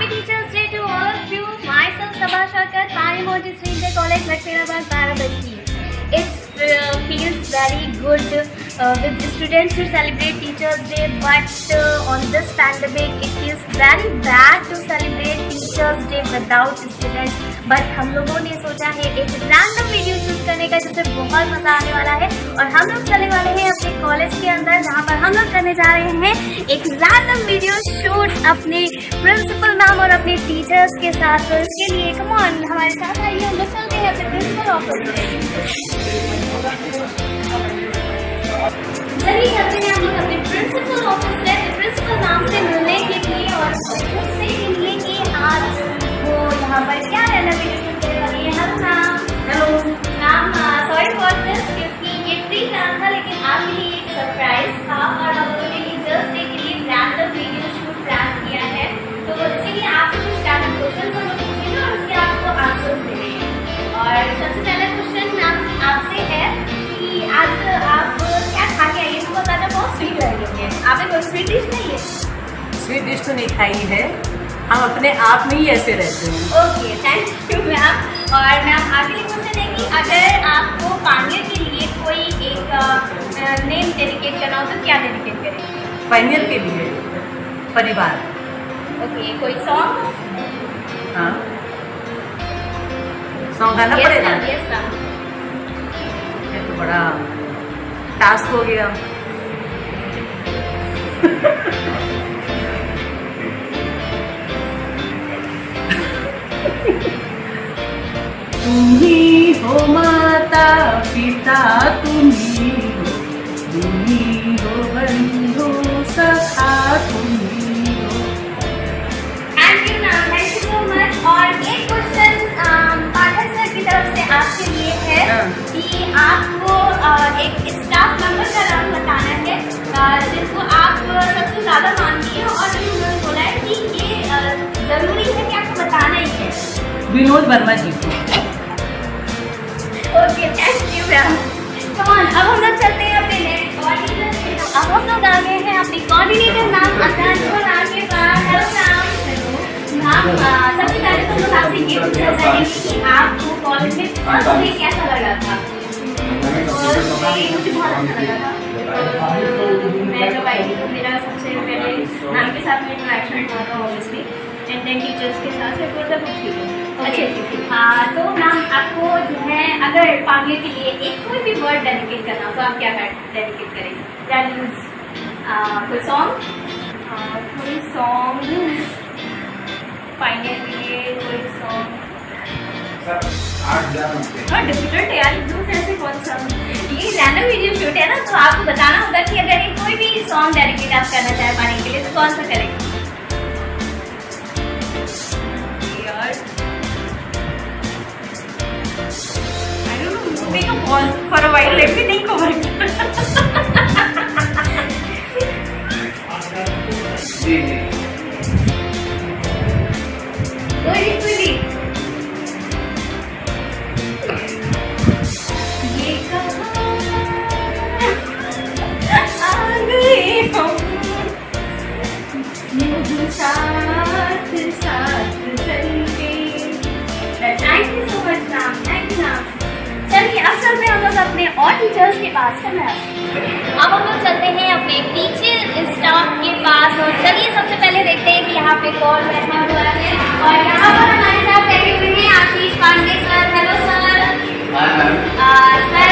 Happy Teachers Day to all of you. Myself Sabha Shakat, Parimoji Sri College, Lakshminabad, Barabanki. It feels very good with the students to celebrate Teachers Day, but on this pandemic, it feels very bad to celebrate Teachers Day without students. But हम लोगों ने सोचा है एक random video shoot करने का, जिससे बहुत मजा आने वाला है। और हम लोग चलने वाले हैं अपने कॉलेज के अंदर, जहाँ पर हम लोग करने जा रहे हैं एक रैंडम वीडियो शूट अपने प्रिंसिपल मैम और अपने टीचर्स के साथ। तो इसके लिए कम ऑन हमारे साथ आइए, हम लोग चलते हैं अपने प्रिंसिपल ऑफिस में। चलिए चलते हैं हम लोग अपने प्रिंसिपल ऑफिस में, प्रिंसिपल मैम से मिलने के लिए और उससे मिलने की आज वो यहाँ पर क्या रहना वीडियो शूट करने वाली है। Hello ma'am. Hello ma'am, sorry for this, क्योंकि ये प्री प्लान था लेकिन आपके लिए एक सरप्राइज था और हम लोगों ने टीचर्स डे के लिए रैंडम वीडियो शूट प्लान किया है। तो इसके लिए आपसे कुछ रैंडम क्वेश्चन हम लोग पूछेंगे और उसके आपको आंसर्स देंगे। और सबसे पहला क्वेश्चन मैम आपसे है कि आज आप क्या खा के आइए? बहुत ज़्यादा बहुत स्वीट लगेंगे, आपने कोई स्वीट डिश नहीं है? स्वीट डिश तो नहीं खाई है, हम अपने आप में ही ऐसे रहते हैं। Okay, thank you ma'am. और मैम आगे क्वेश्चन है कि अगर आपको पानियर के लिए कोई एक नेम डेडिकेट करना हो तो क्या डेडिकेट करेंगे? पानियर के लिए परिवार। ओके, कोई सॉन्ग? हाँ, सॉन्ग गाना पड़ेगा। Yes ma'am. ये तो बड़ा टास्क हो गया। तुम्ही हो माता पिता, तुम्ही हो बंधु सखा, तुम्ही हो। Thank you ma'am, thank you so much. और एक क्वेश्चन पाठक सर की तरफ से आपके लिए है कि आपको एक स्टाफ मेंबर का नाम बताना है जिसको आप सबसे ज़्यादा मानती हैं और उन्होंने बोला है कि ये ज़रूरी है कि आपको बताना ही है। विनोद वर्मा जी को। Okay, thank you ma'am. Come on, अब हम लोग चलते हैं अपने नेक्स्ट कोऑर्डिनेटर। अब हम लोग आ गए हैं अपनी कोऑर्डिनेटर मैम आकांक्षा मैम के पास। Hello ma'am. मैम, सबसे पहले तो लोग आपसे ये पूछना चाहेंगे कि आपको कॉलेज में फर्स्ट डे कैसा लगा था? मुझे बहुत अच्छा लगा था। मैं जब आई थी तो मेरा सबसे पहले मैम के साथ में इंटरेक्शन हुआ था ऑब्वियसली, एंड देन टीचर्स के साथ से पूरा कुछ ठीक अच्छे थी। हाँ, तो मैम आपको जो है अगर पानियर के लिए एक कोई भी वर्ड डेडिकेट करना हो तो आप क्या डेडिकेट करेंगे? दैट मीन्स कोई सॉन्ग? कोई सॉन्ग पानियर के लिए कोई सॉन्ग? बहुत डिफिकल्ट है यार, एकदम ऐसे कौन सा? ये रैंडम वीडियो शूट है ना, तो आपको बताना होगा कि अगर एक कोई भी सॉन्ग डेडिकेट आप करना चाहे पानी के लिए तो कौन सा करेंगे? Take a pause for a while. Let me think over it. कोई ये कहाँ आ गए हम, साथ साथ चलेंगे। Thank you so much ma'am, thank you ma'am. चलिए अब चलते हैं हम लोग अपने और टीचर्स के पास। अब हम लोग चलते हैं अपने टीचर स्टाफ के पास और चलिए सबसे पहले देखते हैं कि यहाँ पे कौन बैठा हुआ है। और यहाँ पर हमारे साथ बैठे हुए हैं Ashish Pandey sir. Hello sir. Sir,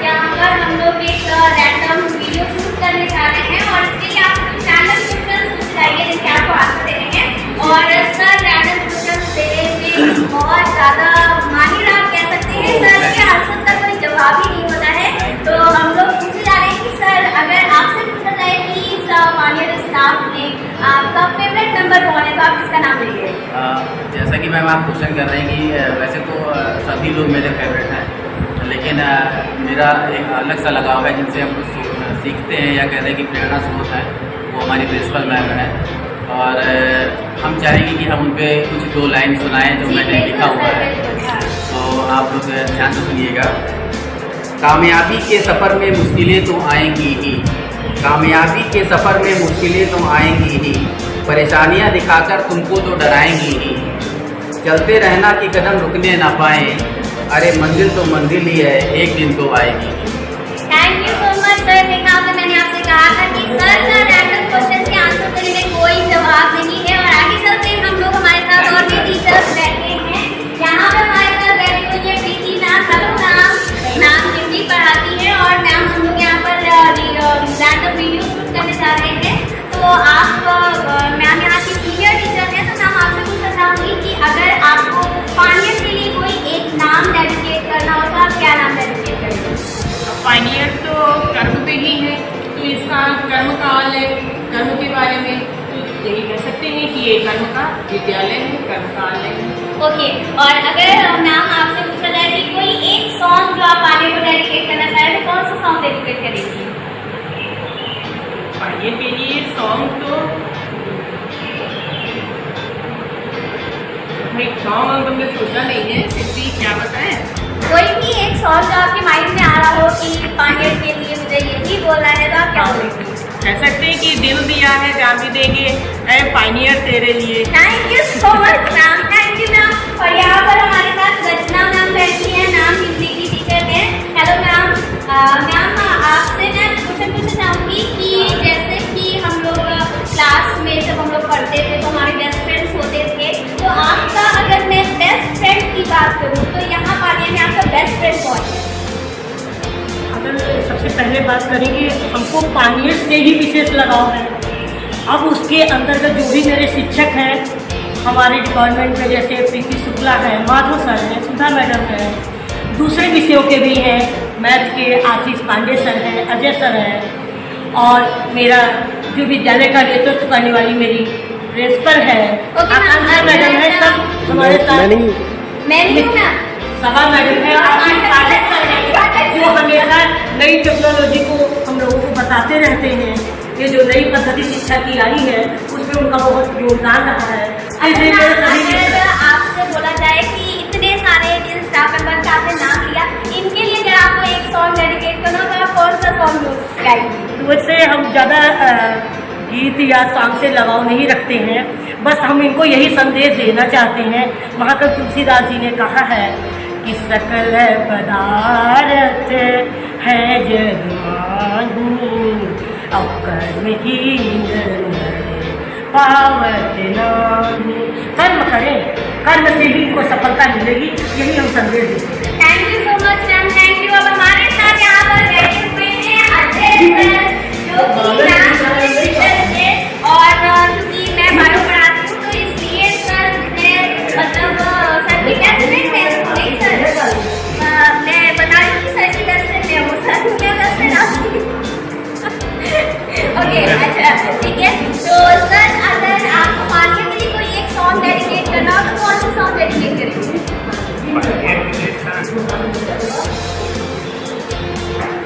यहाँ पर हम लोग एक रैंडम वीडियो शूट करने जा रहे हैं और इसके लिए आपको कुछ रैंडम क्वेश्चन पूछ चाहिए जिनके आपको आंसर देने हैं। और सर रैंडम क्वेश्चन देने में बहुत ज़्यादा माहिर आप कह सकते हैं। सर के आंसर का कोई जवाब ही नहीं होता है, तो हम लोग पूछे जा रहे हैं कि सर अगर आपसे पूछा जाए कि मानियर स्टाफ में आपका फेवरेट नंबर कौन है तो आप किसका नाम लेंगे? जैसा कि मैम आप क्वेश्चन कर रहे हैं कि वैसे तो सभी लोग मेरे फेवरेट हैं, लेकिन मेरा एक अलग सा लगाव है जिनसे हम कुछ सीखते हैं या कहते हैं कि प्रेरणा स्रोत है, वो हमारी प्रिंसिपल मैम है। और हम चाहेंगे कि हम उन पर कुछ 2 लाइन सुनाएं जो मैंने लिखा हुआ है, तो आप लोग ध्यान से सुनिएगा। कामयाबी के सफ़र में मुश्किलें तो आएंगी ही, कामयाबी के सफ़र में मुश्किलें तो आएंगी ही, परेशानियां दिखाकर तुमको तो डराएंगी ही, चलते रहना कि कदम रुकने ना पाए, अरे मंजिल तो मंजिल ही है, एक दिन तो आएगी। Thank you so much sir. देखा आपने, मैंने आपसे कहा था कि सर का रैंडम क्वेश्चन के आंसर देने में कोई जवाब नहीं है। और आगे चलते हम लोग, हमारे साथ और भी टीचर्स बैठे हैं। यहाँ पर हमारे साथ बैठी हुई है प्रीति मैम। हेलो मैम हिंदी पढ़ाती है और मैम हम लोग यहाँ पर रैंडम वीडियो शूट करने जा रहे हैं। तो आप मैम यहाँ की सीनियर टीचर हैं, तो मैम आपसे पूछना चाहूँगी कि अगर आपको पानियत के लिए कोई एक नाम डेडिकेट करना हो तो आप क्या नाम डेडिकेट करेंगे? पानियत तो कर्म पे ही है, तो इसका कर्म काल है। कर्म के बारे में तो यही कह सकते हैं कि ये कर्म का विद्यालय है, कर्म काल है। ओके, और अगर मैम आपसे पूछा जाए कि कोई एक सॉन्ग जो आप आगे को डेडिकेट करना चाहें तो कौन सा सॉन्ग डेडिकेट करेंगी? पानियत के लिए सॉन्ग तो एक सॉन्ग तुमने सोचा नहीं है, फिर भी क्या बताएं? कोई भी एक सॉन्ग जो आपके माइंड में आ रहा हो कि पानियत के लिए मुझे यही बोलना है, तो आप क्या बोलेंगे? कह सकते हैं कि दिल दिया है जान भी देंगे, ऐ पानियर तेरे लिए। Thank you so much ma'am, thank you ma'am. और यहाँ पर हमारे साथ रचना मैम बैठी हैं, मैम हिंदी की टीचर हैं। Hello ma'am. मैम आपसे मैं क्वेश्चन पूछना चाहूँगी कि जैसे कि हम लोग क्लास में जब हम लोग पढ़ते थे तो हमारे बेस्ट फ्रेंड्स होते थे, तो आपका अगर मैं बेस्ट फ्रेंड की बात करूँ तो यहाँ पानिया में आपका बेस्ट फ्रेंड कौन है? अगर सबसे पहले बात करेंगे, हमको पानियत से ही विशेष लगाव है। अब उसके अंतर्गत जो भी मेरे शिक्षक हैं हमारे डिपार्टमेंट में, जैसे प्रीति शुक्ला है, माधव सर हैं, सुधा मैडम हैं, दूसरे विषयों के भी हैं, मैथ के आशीष पांडे सर हैं, अजय सर हैं, और मेरा जो विद्यालय का नेतृत्व करने वाली मेरी प्रिंसिपल है आकांक्षा मैडम है, सब हमारे साथ। मैं नहीं हूँ मैम, सभा मैडम है, जो हमेशा नई टेक्नोलॉजी को हम लोगों को बताते रहते हैं। ये जो नई पद्धति शिक्षा की आई है उसमें उनका बहुत योगदान रहा है। अगर आपसे बोला जाए कि इतने सारे जिन स्टाफ मेंबर का आपने नाम लिया, इनके लिए अगर आपको एक सॉन्ग डेडिकेट करना हो तो आप कौन सा सॉन्ग गाएंगे? तो वैसे हम ज़्यादा गीत या सॉन्ग से लगाव नहीं रखते हैं, बस हम इनको यही संदेश देना चाहते हैं। महाकवि तुलसीदास जी ने कहा है कि सकल पदार्थ है जगमाही, अब कर्महीन पावत नाहि। कर्म करें, कर्म से ही इनको सफलता मिलेगी, यही हम संदेश देते हैं। Thank you so much ma'am, thank you. अब हमारे साथ यहाँ पर बैठे हुए हैं अजय सर, जो कि मैथ्स के टीचर थे, और क्योंकि मैं बायो पढ़ाती हूँ तो इसलिए सर ने मतलब सर की बेस्ट फ्रेंड है। नहीं सर, मैं बता रही हूँ कि सर की बेस्ट फ्रेंड है वो, सर मैं बेस्ट फ्रेंड आपकी। ओके, अच्छा ठीक है। तो सर अगर आपको पानियत के लिए कोई एक सॉन्ग डेडिकेट करना हो तो कौन सा सॉन्ग डेडिकेट करेंगे?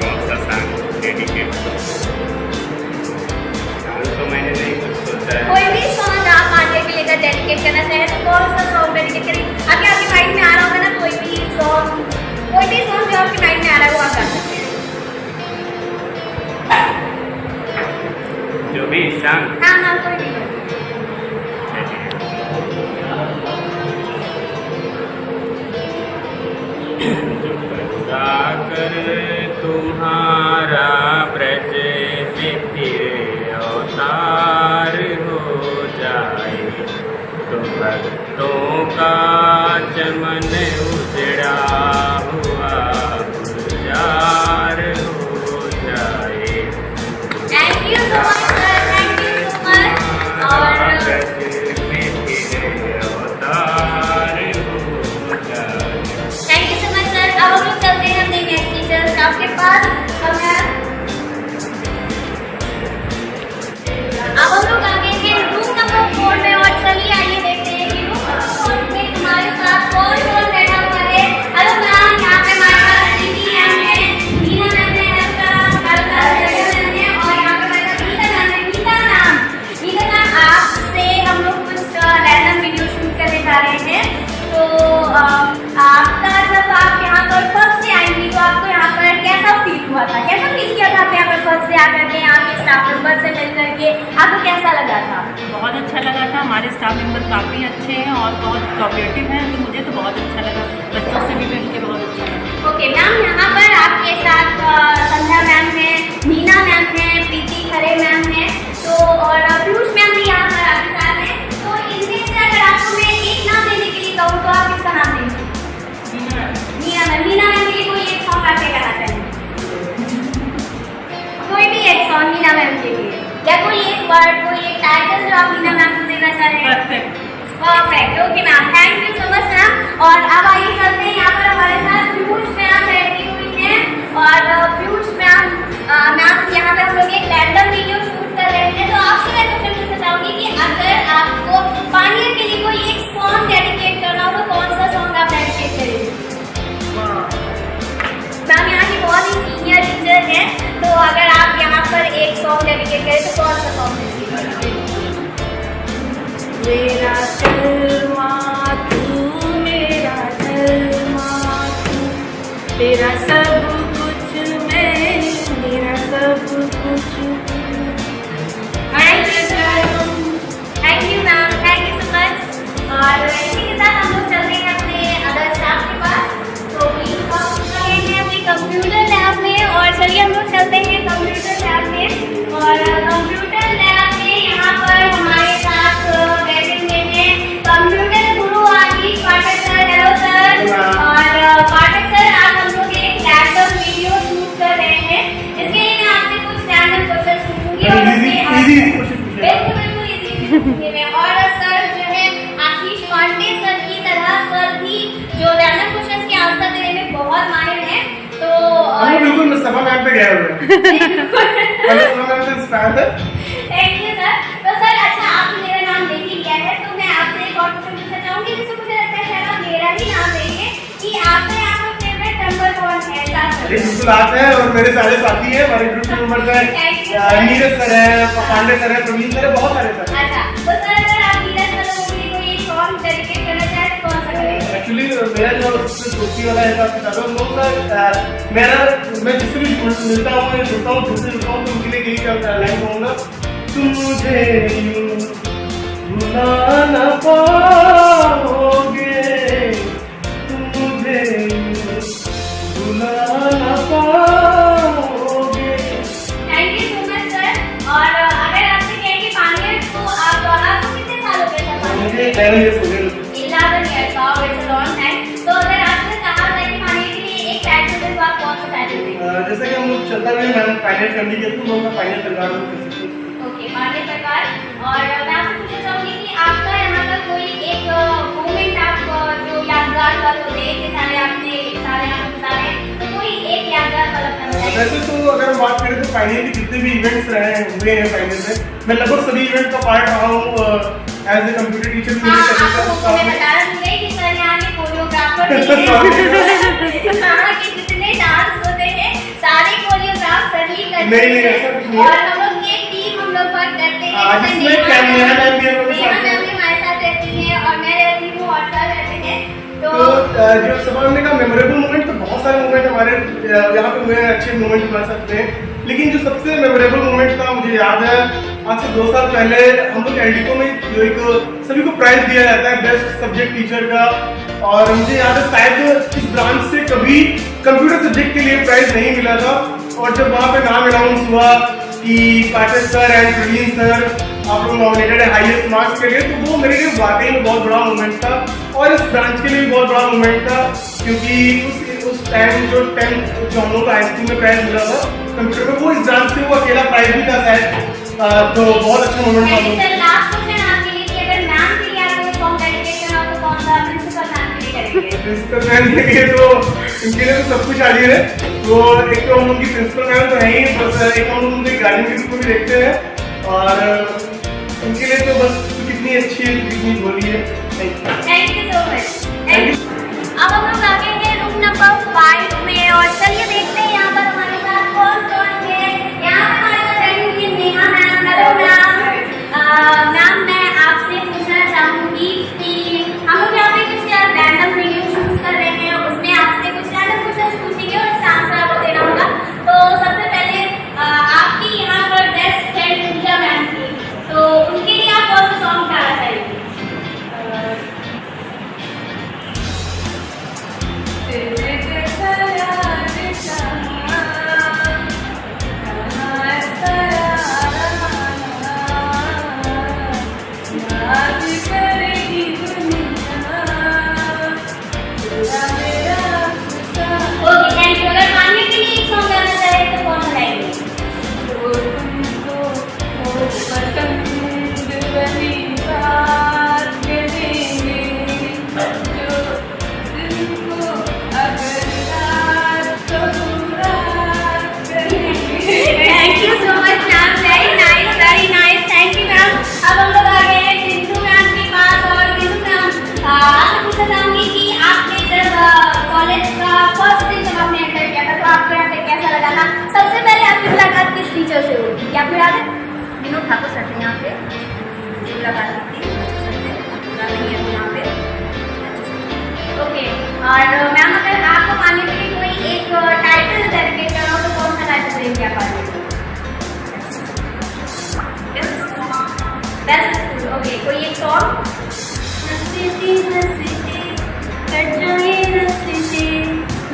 कौन सा सॉन्ग डेडिकेट? तो मैंने नहीं कुछ सोचा है। कोई भी सॉन्ग आप पानियत के लिए डेडिकेट करना चाहें तो कौन सा सॉन्ग डेडिकेट करेंगे? अभी आपके माइंड में आ रहा होगा ना कोई भी सॉन्ग जो आपके माइंड में आ रहा है वो आप कर सकते हैं। जो भी सॉन्ग, हाँ कोई भी। जाकर तुम्हारा ब्रज में फिर अवतार हो जाए, तो भक्तों का चमन उजड़ा हुआ गुलजार हो जाए। Thank you so much sir, thank you so much. और thank you so much sir. अब हम लोग चलते हैं अपने नेक्स्ट टीचर स्टाफ के पास। अब हम लोग आगे हैं रूम नंबर 4 में, और चलिए आइए देखते हैं कि रूम नंबर 4 में हमारे साथ कौन कौन बैठा हुआ है। हेलो मैम, यहाँ पे हमारे पास दीदी मैम है, मीना मैम है, और यहाँ पे हमारे साथ गीता मैम। आपसे हम लोग कुछ रैंडम वीडियो शूट करने जा रहे हैं। तो आपका जब आप यहाँ पर फर्स्ट डे आएंगी तो आपको यहाँ पर कैसा फील हुआ था, कैसा फील किया था आपने यहाँ पर फर्स्ट डे आकर के यहाँ के स्टाफ मेंबर से मिल करके आपको कैसा लगा था? बहुत अच्छा लगा था। हमारे स्टाफ मेंबर काफ़ी अच्छे हैं और बहुत कोऑपरेटिव हैं, तो मुझे तो बहुत अच्छा लगा। बच्चों से भी मिल के बहुत अच्छा लगा। ओके मैम, यहाँ पर आपके साथ संध्या मैम है, मीना मैम है, प्रीति खरे मैम है, तो और पीयूष मैम भी यहाँ पर आपके साथ हैं। तो इनमें से अगर आपको मैं एक नाम देने के लिए कहूँ तो आप किसका नाम देंगे? मीना मैम। मीना मैम के लिए कोई एक सॉन्ग आप क्या कहना चाहेंगे? कोई भी एक सॉन्ग मीना मैम के लिए, या कोई एक वर्ड, कोई एक टाइटल जो आप मीना मैम को देना चाहें? Perfect. Okay ma'am, thank you so much ma'am. और अब आइए चलते हैं, यहाँ पर हमारे साथ पीयूष मैम बैठी हुई हैं और पीयूष मैम यहाँ पे हम लोग एक रैंडम वीडियो शूट कर रहे हैं। तो आपसे मैं क्वेश्चन पूछना चाहूंगी कि अगर आपको पानियर के लिए कोई एक सॉन्ग डेडिकेट करना हो तो कौन सा सॉन्ग आप डेडिकेट करेंगे? मैम यहाँ की बहुत ही सीनियर टीचर हैं, तो अगर आप यहाँ पर एक सॉन्ग डेडिकेट करें तो कौन सा सॉन्ग डेडिकेट करेंगे? मेरा चलवा तू, मेरा चलवा तू, तेरा सब कुछ मैं, मेरा सब कुछ। Thank you ma'am, thank you so much. और इसी के साथ हम लोग चलते हैं अपने अदर स्टाफ के पास। तो हम हैं अपने कंप्यूटर लैब में, और चलिए हम लोग चलते हैं कंप्यूटर लैब में। और कंप्यूटर लैब में यहाँ पर हमारे साथ बैठे हुए हैं कंप्यूटर गुरु आशीष पाठक सर। Hello sir. और पाठक सर, आज हम लोग एक रैंडम वीडियो शूट कर रहे हैं, इसके लिए मैं आपसे कुछ रैंडम क्वेश्चन पूछूंगी और बिल्कुल बिल्कुल इजी पूछूंगी। और सर जो है आशीष पांडे सर की तरह सर भी जो रैंडम क्वेश्चन के आंसर देने में बहुत माहिर हैं, तो बिल्कुल मैं सभा मैम पे गया हुआ थैंक यू सर। तो सर अच्छा, आपने मेरा नाम ले ही लिया है, तो मैं आपसे एक और क्वेश्चन पूछना चाहूंगी, जिससे मुझे लगता है शायद आप मेरा ही नाम लेंगे कि आपका यहाँ पर फेवरेट नंबर कौन है? बिल्कुल आप हैं और मेरे सारे साथी हैं, हमारे ग्रुप के मेंबर्स हैं, नीरज सर है, पांडे सर है, प्रवीण सर है, बहुत सारे सर। अच्छा, तो सर अगर आप नीरज सर को कोई एक सॉन्ग डेडिकेट करना चाहें तो कौन सा करेंगे? एक्चुअली मेरा जो दोस्ती वाला हिसाब किताब है, उन लोग मैं जिससे भी मिलता हूँ या जुड़ता हूँ, जिससे जुड़ता हूँ, तो उनके लिए यही लाइन कहूँगा, तुम मुझे भुला न पाओगे, तुम मुझे भुला न पाओगे। Thank you so much sir. और अगर आपसे कहें कि पानियर को आपको कितने साल हो गए सर? मुझे 11 years हो गए। 11 years, wow, it's a long time. तो अगर आपसे कहा जाए कि पानियर के लिए एक टाइटल दे तो आप कौन सा टाइटल देंगे? जैसे कि हम लोग चलता है मैम फाइनल फैमिली के थ्रू हम फाइनल परिवार में कर सकते हैं। ओके, पानियर परिवार। और मैं आपसे पूछना चाहूंगी कि आपका यहाँ का कोई एक मोमेंट आप जो यादगार पल होते हैं, कि सारे आपने बता रहे हैं, तो कोई एक यादगार पल अपना वैसे तो अगर हम बात करें तो फाइनल के जितने भी इवेंट्स हुए हैं फाइनल में, मैं लगभग सभी इवेंट का पार्ट रहा हूँ एज ए कंप्यूटर टीचर भी। आपको मैं बता रही हूँ कि सर यहाँ के कोरियोग्राफर भी हैं, यहाँ के जितने डांस होते हैं सारे कोरियोग्राफ सर ही करते हैं, और हम लोग एक टीम हम लोग वर्क करते हैं, जिसमें कैमरा मैम भी हमारे साथ रहती है और मैं रहती हूँ और सर रहते हैं। तो जो सभा में का मेमोरेबल मोमेंट, तो बहुत सारे मोमेंट हमारे यहाँ पे हुए हैं, अच्छे मोमेंट बता सकते हैं, लेकिन जो सबसे मेमोरेबल मोमेंट था मुझे याद है, आज से 2 साल पहले हम लोग एलडीको में जो एक सभी को प्राइज दिया जाता है बेस्ट सब्जेक्ट टीचर का, और मुझे याद है शायद इस ब्रांच से कभी कंप्यूटर सब्जेक्ट के लिए प्राइज नहीं मिला था, और जब वहाँ पे नाम अनाउंस हुआ कि पाठक सर एंड प्रवीण सर आप लोग नॉमिनेटेड है हाईएस्ट मार्क्स के लिए, तो वो मेरे लिए वाकई में बहुत बड़ा मोमेंट था, और इस ब्रांच के लिए भी बहुत बड़ा मोमेंट था, क्योंकि उस टाइम जो 10th जो हम लोग हाईस्कूल में प्राइज मिला था कंप्यूटर में, वो इस ब्रांच से वो अकेला प्राइज भी था शायद, तो बहुत अच्छा मोमेंट था। सर लास्ट क्वेश्चन आपके लिए कि अगर मैम के लिए आपको सॉन्ग डेडिकेट करना हो तो कौन सा प्रिंसिपल मैम के लिए करेंगे? प्रिंसिपल मैम के लिए तो इनके लिए तो सब कुछ हाजिर है, वो एक तो हम उनकी प्रिंसिपल मैम तो है ही, बस एक हम उनके गार्जियन के रूप में भी देखते हैं, और उनके लिए तो बस कितनी अच्छी है, कितनी बोली है। Thank you so much. अब हम लोग आ गए हैं रूम नंबर 5 में, और चलिए देखते हैं यहाँ पर हमारे साथ कौन कौन है। यहाँ पर हमारे साथ बैठी हुई है Neha ma'am. Hello ma'am. Ma'am मैं आपसे पूछना चाहूँगी कि हम लोग यहाँ पे कुछ रैंडम वीडियो शूट कर रहे हैं, उसमें आपसे कुछ रैंडम क्वेश्चन पूछेंगे और इसका आंसर आपको देना होगा। तो सबसे पहले आपकी यहाँ पर बेस्ट फ्रेंड पूजा ओके, कोई एक सॉन्ग। हंसते हंसते कट जाए रस्ते,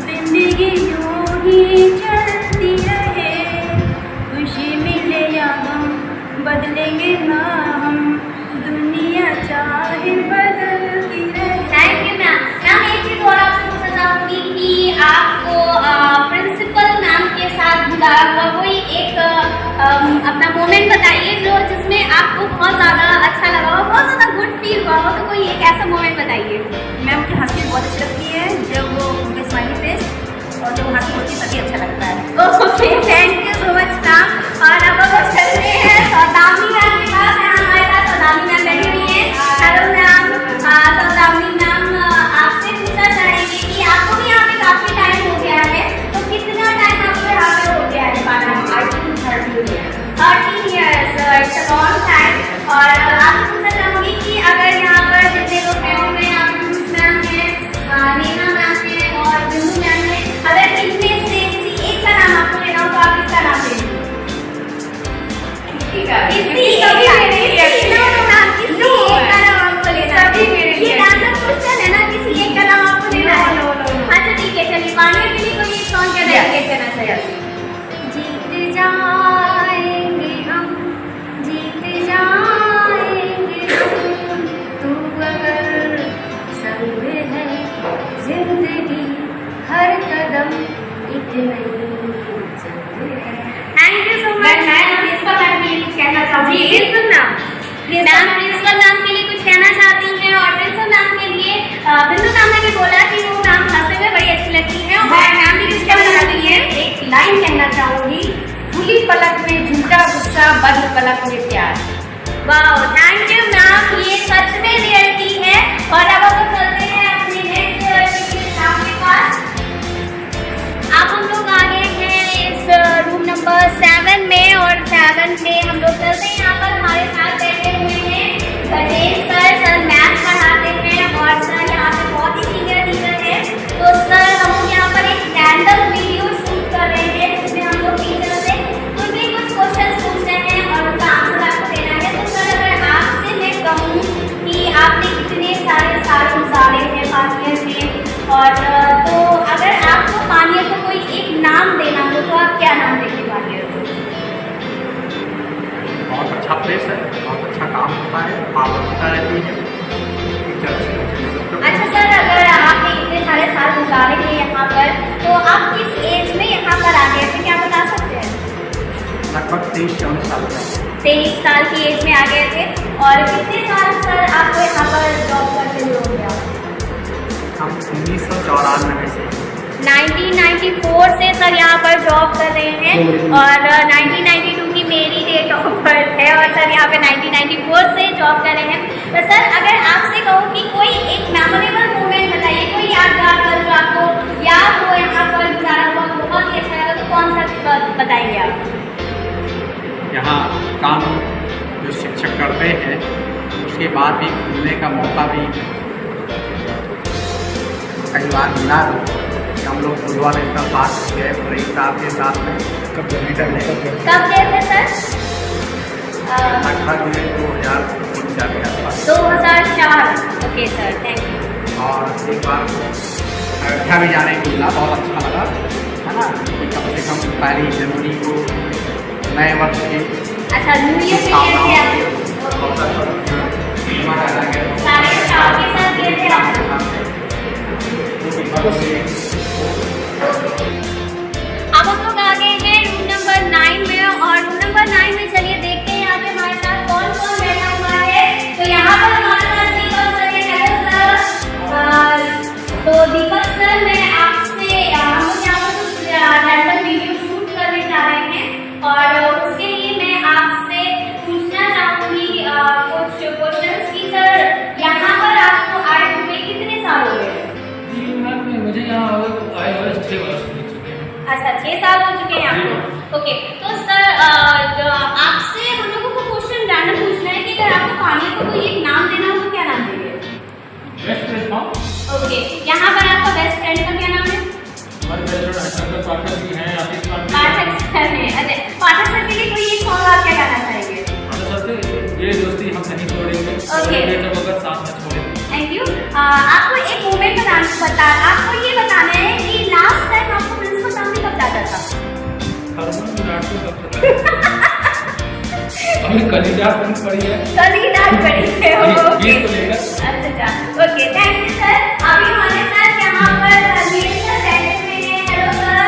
जिंदगी यूं ही चलती रहे, खुशी मिले या हम बदलेंगे ना हम, दुनिया चाहे बदलती रहे। Thank you ma'am. मैम एक चीज और आपसे पूछना चाहूँगी कि आपको प्रिंसिपल मैम के साथ जुड़ा हुआ कोई एक अपना मोमेंट बताइए जो जिसमें आपको बहुत ज़्यादा अच्छा लगा हो, बहुत ज़्यादा गुड फील हुआ हो, तो कोई एक ऐसा मोमेंट बताइए। मैम की हंसी बहुत अच्छी लगती है, जब वो उनके स्माइली फेस और जब वो हंसी होती है तभी अच्छा लगता है। Okay, thank you so much ma'am. और अब अगर चलते हैं सौदामिनी मैम के पास, हमारे पास सौदामिनी मैम बैठी हुई है। Hello ma'am. सौदामिनी मैम आपसे पूछना चाहेंगे कि आपको भी यहाँ पे काफ़ी टाइम हो गया है, तो कितना टाइम आपको यहाँ पे हो गया है? 13 years, it's a long time. और आपसे पूछना चाहूँगी कि अगर यहाँ पर जितने लोग बैठे हुए हैं, आप मैम हैं, नेहा मैम है और बिंदु मैम है, अगर इनमें से किसी एक का नाम आपको लेना हो तो आप किसका नाम लेंगे? किसी एक का नाम आपको लेना है। ये रैंडम क्वेश्चन है ना, किसी एक का नाम आपको लेना है। अच्छा ठीक है, चलिए पानी के लिए कोई एक सॉन्ग क्या डेडिकेट करना चाहिए? जीत जाएंगे हम, जीत जाएंगे हम, तू अगर संग है, जिंदगी हर कदम एक नई जंग है। Thank you so much. मैं प्रिंसिपल मैम के लिए कुछ कहना चाहूँगी। जी बिल्कुल मैम। मैम प्रिंसिपल मैम के लिए कुछ कहना चाहती हैं, और प्रिंसिपल मैम के लिए बिंदु मैम ने भी बोला कि वो मैम हंसते हुए बड़ी अच्छी लगती हैं, और मैम भी कुछ कहना चाहती हैं। एक लाइन कहना चाहूँगी, खुली पलक में झूठा गुस्सा, बंद पलक में प्यार। वाओ, थैंक यू मैम, ये सच में रियलिटी है। और अब हम चलते हैं अपने नेक्स्ट स्टाफ के पास। अब हम लोग आ गए हैं इस रूम नंबर 7 में, और 7 में हम लोग चलते हैं। यहाँ पर हमारे साथ बैठे हुए हैं गणेश सर मैथ पढ़ाते हैं, और सर यहाँ पे बहुत ही सीनियर टीचर है। तो सर हम लोग यहाँ पर एक रैंडम वीडियो शूट कर रहे हैं, जिसमें हम लोग टीचर से कुछ भी कुछ क्वेश्चन पूछ रहे हैं और उनका आंसर आपको देना है। तो सर अगर आपसे मैं कहूँ कि आपने कितने सारे साल गुजारे हैं पानियर में, और तो अगर आपको पानियर को कोई एक नाम देना हो तो आप क्या नाम देंगे पानियर को? बहुत अच्छा प्लेस है, बहुत अच्छा काम होता है, आवश्यकता रहती है। अच्छा सर, अगर आपने इतने सारे साल गुजारे हैं यहाँ पर, तो आप किस एज में यहाँ पर आ गए थे, क्या बता सकते हैं? लगभग 23-24 साल का। 23 साल की एज में आ गए थे। और कितने साल सर आपको यहाँ पर जॉब करते हुए हो गया? हम 1994 से 1994 से सर यहाँ पर जॉब कर रहे हैं, और 1992 की मेरी डेट ऑफ बर्थ है, और सर यहाँ पे 1994 से जॉब कर रहे हैं। तो सर अगर आपसे कहूँ कि कोई एक मेमोरेबल मोमेंट बताइए, कोई यादगार पल जो आपको याद हो यहाँ पर गुजारा हुआ, बहुत ही अच्छा लगा, तो कौन सा बताएंगे आप? यहाँ काम जो शिक्षक करते हैं उसके बाद भी घूमने का मौका भी कई बार मिला। हम लोग बुधवार इसका साथ गए प्रेम साहब के साथ में। कब गए थे सर? लगभग 2003-4 के आसपास। 2004। Okay sir, thank you. और एक बार अयोध्या भी जाने को मिला, बहुत अच्छा लगा, है ना। कम से कम 1 जनवरी को नए वर्ष के अच्छा न्यू ईयर पे गए थे आप? सारे स्टाफ के साथ गए थे आप? अब हम लोग आ गए हैं रूम नंबर 9 में, और रूम नंबर 9 में चलिए देखते हैं यहाँ पे हमारे साथ कौन कौन बैठा हुआ है। तो यहाँ पर हमारे साथ दीपक सर है। Hello sir. तो दीपक सर, मैं आपसे हम लोग यहाँ पर कुछ रैंडम वीडियो शूट करने जा रहे हैं, और उसके लिए मैं आपसे पूछना चाहूँगी कुछ क्वेश्चंस की। सर यहाँ पर आपको आए हुए कितने साल हो गए? मुझे यहाँ आए हुए 6 वर्ष हो चुके हैं। अच्छा 6 साल हो चुके हैं आपको। ओके, तो सर आपसे हम लोगों को क्वेश्चन रैंडम पूछना है कि अगर आपको पानी को कोई एक नाम देना हो तो क्या नाम देंगे? Best friend. ओके, यहाँ पर आपका बेस्ट फ्रेंड का क्या नाम है? हमारे बेस्ट फ्रेंड पाठक जी हैं, आतिश पाठक सर है। अच्छा, पाठक सर के लिए कोई एक सॉन्ग आप क्या गाना चाहेंगे? ये दोस्ती हम नहीं छोड़ेंगे। सेलिब्रेट जब अगर साथ में छोड़े। Thank you. आपको एक मोमेंट आपको ये बताना है कि लास्ट टाइम आपको प्रिंसिपल सामने कब डांटा था? हमने कल ही डांट पड़ी है। कल ही डांट पड़ी है। ओके को लेकर। अच्छा ओके, थैंक यू सर। अभी हमारे साथ यहाँ पर नीरज सर बैठे हुए हैं। Hello sir.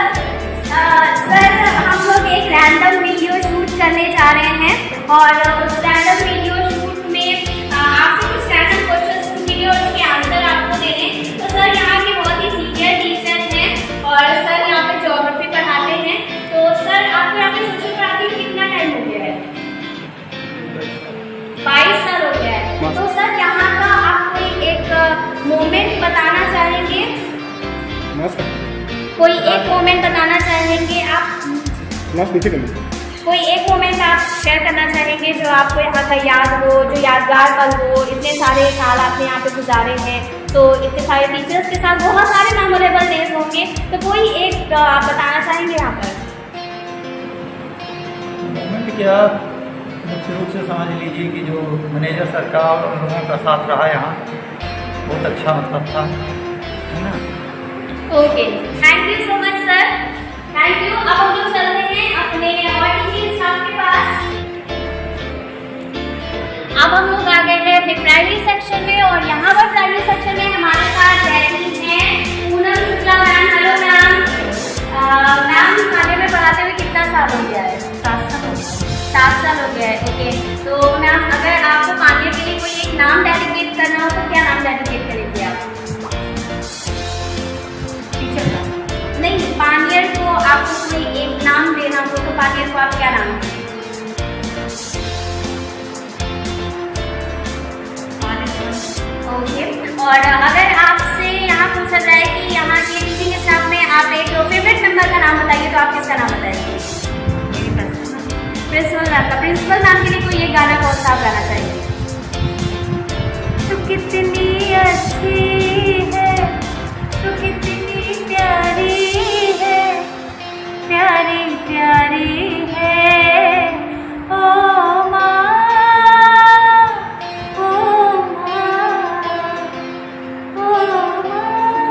सर हम लोग एक रैंडम वीडियो शूट करने जा रहे हैं और उस रैंडम वीडियो शूट में आपसे कुछ रैंडम क्वेश्चंस पूछेंगे और उसके आंसर आपको देने। तो सर यहाँ के बहुत ही सीनियर टीचर हैं और सर यहाँ पे ज्योग्राफी पढ़ाते हैं। तो सर आपको यहाँ पे सोशल पढ़ाते हुए कितना टाइम हो गया है? 22 साल हो गया है। तो सर यहाँ का आप कोई एक मोमेंट बताना चाहेंगे? कोई एक मोमेंट बताना चाहेंगे आप? कोई एक मोमेंट आप शेयर करना चाहेंगे जो आपको यहाँ का याद हो, जो यादगार पल हो? इतने सारे साल आपने यहाँ पे गुजारे हैं तो इतने सारे टीचर्स के साथ बहुत सारे मेमोरेबल डेज होंगे, तो कोई एक आप बताना चाहेंगे यहाँ पर? मोमेंट क्या, मुख्य रूप से समझ लीजिए कि जो मैनेजर सर का और उन लोगों का साथ रहा यहाँ बहुत अच्छा मतलब था, है ना। Okay, thank you so much sir, thank you. अब हम लोग चल रहे हैं अपने और टीचिंग स्टाफ के पास। अब हम लोग आ गए हैं अपने प्राइमरी सेक्शन में और यहाँ पर प्राइमरी सेक्शन में हमारे साथ बैठी हैं Poonam Shukla ma'am. Hello ma'am. Ma'am खाने में पढ़ाते हुए कितना साल हो गया है? 7 साल हो गया। 7 साल हो गया है। ओके, तो मैम अगर आपको पानी के लिए कोई एक नाम डेडिकेट करना हो तो क्या नाम डेडिकेट करेंगे आप? टीचर का नहीं, पानियर को आपको कोई एक नाम देना हो तो पानियर को आप क्या नाम देंगे? ओके, और अगर आपसे यहाँ पूछा जाए कि यहाँ के टीचिंग स्टाफ में आप एक फेवरेट मेंबर का नाम बताइए तो आप किसका नाम बताएंगे? प्रिंसिपल मैम का। प्रिंसिपल मैम के लिए कोई एक गाना कौन सा आप गाना चाहिए? तू कितनी अच्छी है, तू कितनी प्यारी है, प्यारी प्यारी है ओ माँ, ओ माँ, ओ माँ।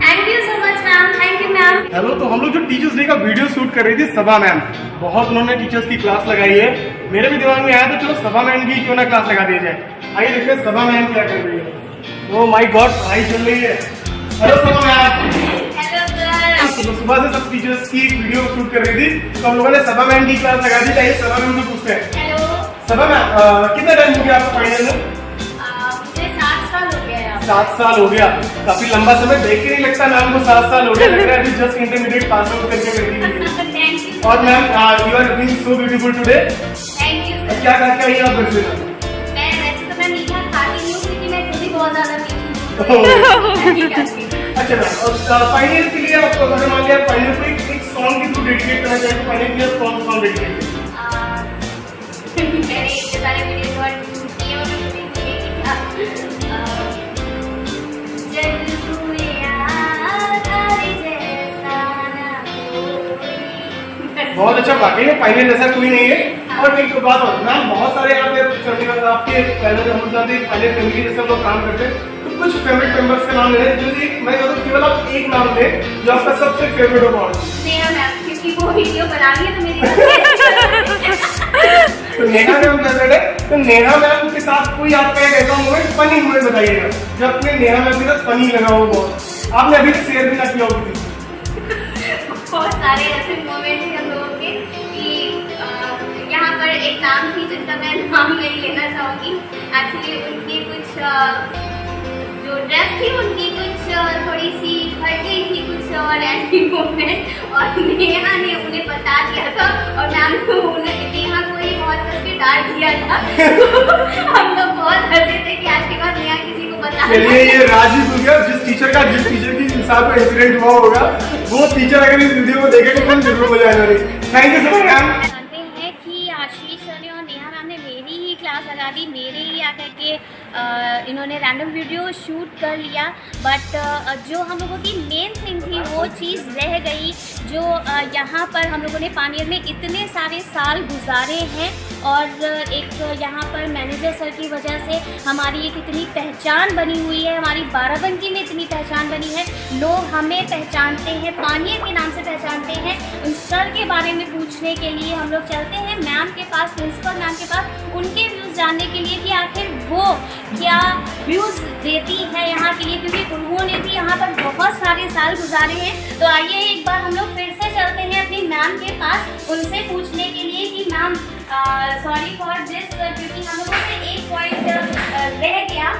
Thank you so much ma'am, thank you ma'am. Hello, तो हम लोग जो टीचर्स डे का वीडियो शूट कर रही थी सभा मैम, बहुत उन्होंने टीचर्स की क्लास लगाई है। मेरे भी दिमाग में आया तो चलो सभा मैम की क्यों ना क्लास लगा दी जाए। आइए देखते हैं सभा मैम क्या कर रही है। ओह माय गॉड, पढ़ाई चल रही है। हेलो सभा मैम। Hello sir. सुबह से सब टीचर्स की वीडियो शूट कर रही थी तो हम लोगों ने सभा मैम की क्लास लगा दी। चाहिए सभा मैम से पूछते हैं। हेलो सभा मैम, कितना टाइम हो गया आपको फाइनल में? मुझे 7 साल हो गया है। 7 साल हो गया, काफी लंबा समय। देख के नहीं लगता मैम को 7 साल हो गया, लग रहा है अभी जस्ट इंटरमीडिएट पास आउट करके बैठी हुई है। Thank you. और ma'am you are looking so beautiful today. Thank you sir. क्या खा के आई आप घर से? मैं वैसे तो मैं मीठा खाती नहीं हूँ क्योंकि मैं खुद ही बहुत ज्यादा मीठी हूँ। अच्छा मैम, और फाइनल के लिए आपको अगर मान लिया फाइनल को एक सॉन्ग के थ्रू डेडिकेट करना चाहिए तो फाइनल के लिए कौन सॉन्ग डेडिकेट? मैंने इतने सारे वीडियो और शूट किए और बहुत अच्छा, वाकई में फाइनल जैसा कोई नहीं है। और एक बात और मैम, बहुत सारे यहाँ पे आपके पहले हम जानते हैं फाइनल फैमिली जैसे हम लोग काम करते हैं तो कुछ फेवरेट मेंबर्स के नाम ले रहे हैं। मैं कहता हूँ केवल आप एक नाम लें जो आपका सबसे फेवरेट हो। नेहा मैम, क्योंकि वो वीडियो बना रही है तो मेरी तो नेहा मैम फेवरेट है। तो नेहा मैम के साथ कोई आपका एक ऐसा मोमेंट, फनी मोमेंट बताइएगा जो अपने नेहा मैम के साथ फनी लगा हो बहुत, आपने अभी तक शेयर भी ना किया हो किसी। बहुत सारे ऐसे मोमेंट हैं हम लोगों के कि यहाँ पर एक नाम थी जिनका मैं नाम नहीं लेना चाहूँगी। एक्चुअली उनकी कुछ जो ड्रेस थी उनकी कुछ थोड़ी सी हट गई थी, कुछ और ऐसी मोमेंट, और नेहा ने उन्हें बता दिया था और मैम को नेहा को ही बहुत कस के डांट दिया था। हम लोग बहुत हंसे थे कि आज के बाद नेहा किसी को बता। चलिए ये राजीव हो गया, जिस टीचर की साथ में इंसिडेंट हुआ होगा वो टीचर अगर इस वीडियो को देखेगा तो जरूर मजा आएगा। Thank you so much ma'am. जानते हैं कि आशीष सर ने और नेहा मैम ने मेरी ही क्लास लगा दी, मेरे ही आकर के इन्होंने रैंडम वीडियो शूट कर लिया, बट जो हम लोगों की मेन थिंग थी वो चीज़ रह गई, जो यहाँ पर हम लोगों ने पानियर में इतने सारे साल गुजारे हैं और एक यहाँ पर मैनेजर सर की वजह से हमारी एक इतनी पहचान बनी हुई है, हमारी बाराबंकी में इतनी पहचान बनी है, लोग हमें पहचानते हैं, पानियर के नाम से पहचानते हैं। उन सर के बारे में पूछने के लिए हम लोग चलते हैं मैम के पास, प्रिंसिपल मैम के पास, उनके व्यूज़ जानने के लिए कि आखिर वो क्या व्यूज़ देती है यहाँ के लिए, क्योंकि उन्होंने भी यहाँ पर बहुत सारे साल गुजारे हैं। तो आइए एक बार हम लोग फिर से चलते हैं अपनी मैम के पास, उनसे पूछने के लिए कि मैम सॉरी फॉर दिस, क्योंकि हम लोगों से एक पॉइंट रह गया,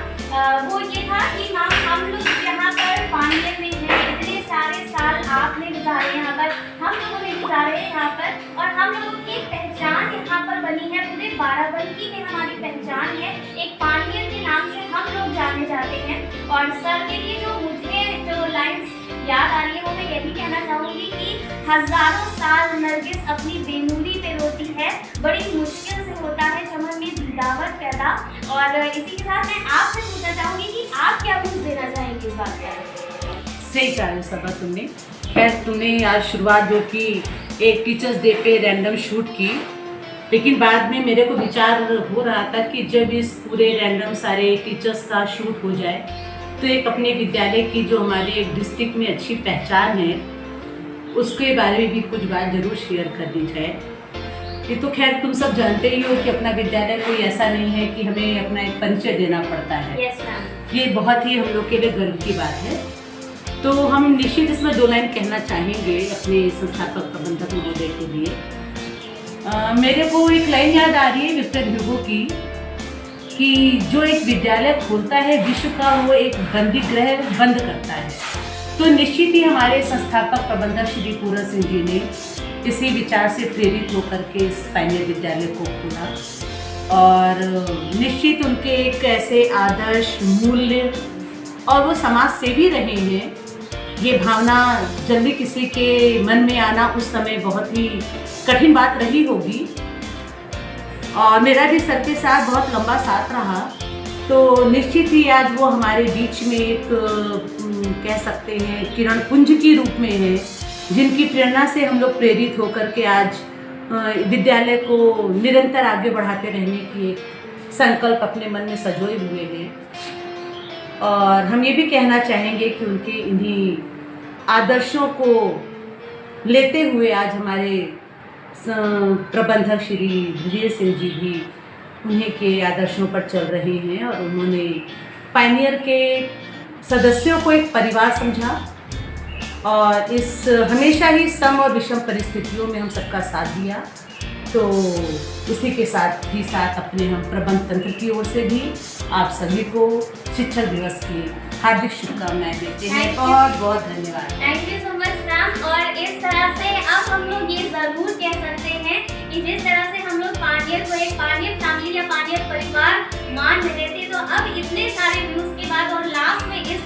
वो ये था कि मैम हम लोग यहाँ पर पानियर में हैं, इतने सारे साल आपने गुजारे यहाँ पर, हम लोगों ने गुजारे यहाँ पर, और हम लोगों की एक पहचान यहाँ पर बनी है, पूरे बाराबंकी में हमारी पहचान है, एक पानियर के नाम से हम लोग जाने जाते हैं। और सर के लिए जो मुझे जो लाइन्स याद आ रही है वो मैं यही कहना चाहूँगी कि हजारों साल नरगिस अपनी बेनूरी पे रोती है, बड़ी मुश्किल से होता है चमन में दीदावत पैदा। और इसी के साथ मैं आपसे पूछना चाहूँगी कि आप क्या व्यूज़ देना चाहेंगे इस बात पर? सही कहा है सबा तुमने। खैर तुमने आज शुरुआत जो की एक टीचर्स डे पे रैंडम शूट की, लेकिन बाद में मेरे को विचार हो रहा था कि जब इस पूरे रैंडम सारे टीचर्स का शूट हो जाए तो एक अपने विद्यालय की जो हमारे एक डिस्ट्रिक्ट में अच्छी पहचान है उसके बारे में भी कुछ बात ज़रूर शेयर करनी जाए। ये तो खैर तुम सब जानते ही हो कि अपना विद्यालय कोई ऐसा नहीं है कि हमें अपना एक परिचय देना पड़ता है। Yes ma'am. ये बहुत ही हम लोग के लिए गर्व की बात है। तो हम निश्चित इसमें 2 लाइन कहना चाहेंगे अपने संस्थापक प्रबंधक महोदय के लिए। मेरे को एक लाइन याद आ रही है विक्टर ह्यूगो की कि जो एक विद्यालय खोलता है विश्व का वो एक बंदी गृह बंद करता है। तो निश्चित ही हमारे संस्थापक प्रबंधक श्री पूरन सिंह जी ने इसी विचार से प्रेरित होकर के इस पायनियर विद्यालय को खोला और निश्चित उनके एक ऐसे आदर्श मूल्य और वो समाज सेवी रहे हैं। ये भावना जल्दी किसी के मन में आना उस समय बहुत ही कठिन बात रही होगी और मेरा भी सर के साथ बहुत लंबा साथ रहा। तो निश्चित ही आज वो हमारे बीच में एक कह सकते हैं किरण पुंज के रूप में है, जिनकी प्रेरणा से हम लोग प्रेरित होकर के आज विद्यालय को निरंतर आगे बढ़ाते रहने की एक संकल्प अपने मन में सजोए हुए हैं। और हम ये भी कहना चाहेंगे कि उनके इन्हीं आदर्शों को लेते हुए आज हमारे प्रबंधक श्री धीरेन्द्र सिंह जी भी उन्हीं के आदर्शों पर चल रहे हैं और उन्होंने पायनियर के सदस्यों को एक परिवार समझा और इस हमेशा ही सम और विषम परिस्थितियों में हम सबका साथ दिया। तो इसी के साथ ही साथ अपने हम प्रबंध तंत्र की ओर से भी आप सभी को शिक्षक दिवस की हार्दिक शुभकामनाएं देते हैं। बहुत बहुत धन्यवाद। Thank you so much ma'am. और इस तरह से अब हम लोग ये ज़रूर कह सकते हैं कि जिस तरह से हम लोग पानियर को एक पानियर फैमिली या पानियर परिवार मान रहे थे, तो अब इतने सारे व्यूज़ के बाद और लास्ट में इस